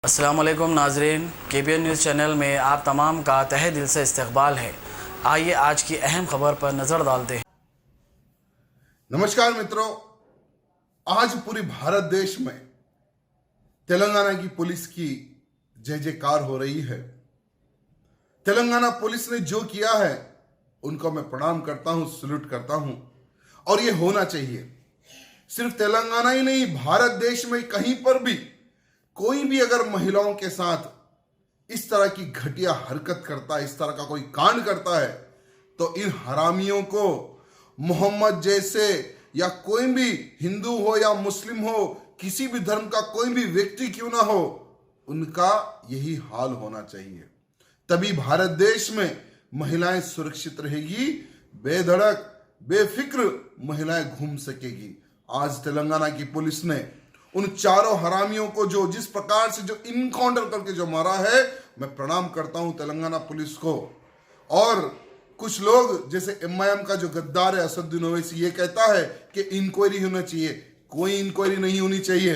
अस्सलामुअलैकुम नाजरीन, KBN news channel में आप तमाम का तहे दिल से इस्तकबाल है। आइए आज की अहम खबर पर नज़र डालते हैं। नमस्कार मित्रों, आज पूरी भारत देश में तेलंगाना की पुलिस की जय जयकार हो रही है। तेलंगाना पुलिस ने जो किया है उनको मैं प्रणाम करता हूं, सल्यूट करता हूं और ये होना चाहिए। सिर्फ तेलंगाना ही नहीं, भारत देश में कहीं पर भी कोई भी अगर महिलाओं के साथ इस तरह की घटिया हरकत करता है, इस तरह का कोई कांड करता है, तो इन हरामियों को मोहम्मद जैसे या कोई भी हिंदू हो या मुस्लिम हो, किसी भी धर्म का कोई भी व्यक्ति क्यों ना हो, उनका यही हाल होना चाहिए। तभी भारत देश में महिलाएं सुरक्षित रहेगी, बेधड़क बेफिक्र महिलाएं घूम सकेगी। आज तेलंगाना की पुलिस ने उन चारों हरामियों को जो जिस प्रकार से जो इनकाउंटर करके जो मारा है, मैं प्रणाम करता हूं तेलंगाना पुलिस को। और कुछ लोग जैसे MIM का जो गद्दार है असदुद्दीन ओवैसी, ये कहता है कि इंक्वायरी होना चाहिए। कोई इंक्वायरी नहीं होनी चाहिए।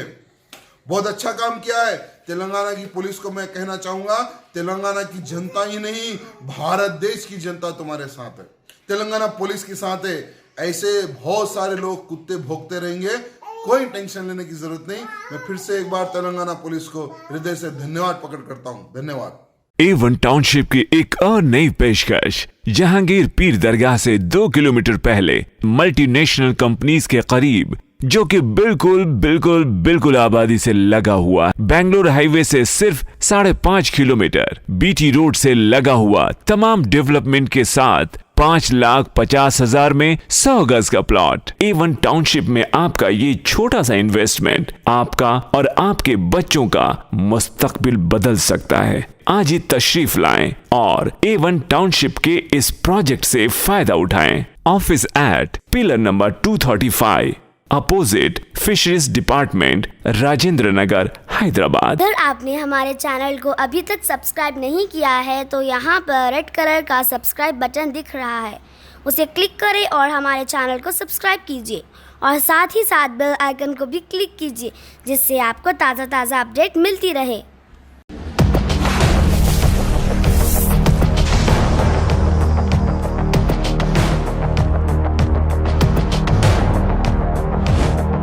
बहुत अच्छा काम किया है तेलंगाना की पुलिस को। मैं कहना चाहूंगा, तेलंगाना की जनता ही नहीं, भारत देश की जनता तुम्हारे साथ है, तेलंगाना पुलिस के साथ है। ऐसे बहुत सारे लोग कुत्ते भौंकते रहेंगे, कोई टेंशन लेने की जरूरत नहीं। मैं फिर से एक बार तेलंगाना पुलिस को हृदय से धन्यवाद प्रकट करता हूं। धन्यवाद। A1 टाउनशिप की एक और नई पेशकश। जहांगीर पीर दरगाह से 2 किलोमीटर पहले मल्टीनेशनल कंपनीज के करीब, जो कि बिल्कुल आबादी से लगा हुआ, बेंगलोर हाईवे से सिर्फ 5.5 किलोमीटर, BT रोड से लगा हुआ, तमाम डेवलपमेंट के साथ 5,50,000 में 100 गज का प्लॉट। A1 टाउनशिप में आपका ये छोटा सा इन्वेस्टमेंट आपका और आपके बच्चों का मुस्तकबिल बदल सकता है। आज ही तशरीफ लाएं और A1 टाउनशिप के इस प्रोजेक्ट से फायदा उठाएं। Office at pillar number 235 opposite fisheries department, Rajendra Nagar, Hyderabad. अगर आपने हमारे चैनल को अभी तक सब्सक्राइब नहीं किया है तो यहाँ पर रेड कलर का सब्सक्राइब बटन दिख रहा है, उसे क्लिक करें और हमारे चैनल को सब्सक्राइब कीजिए और साथ ही साथ बेल आइकन को भी क्लिक कीजिए, जिससे आपको ताज़ा अपडेट मिलती रहे।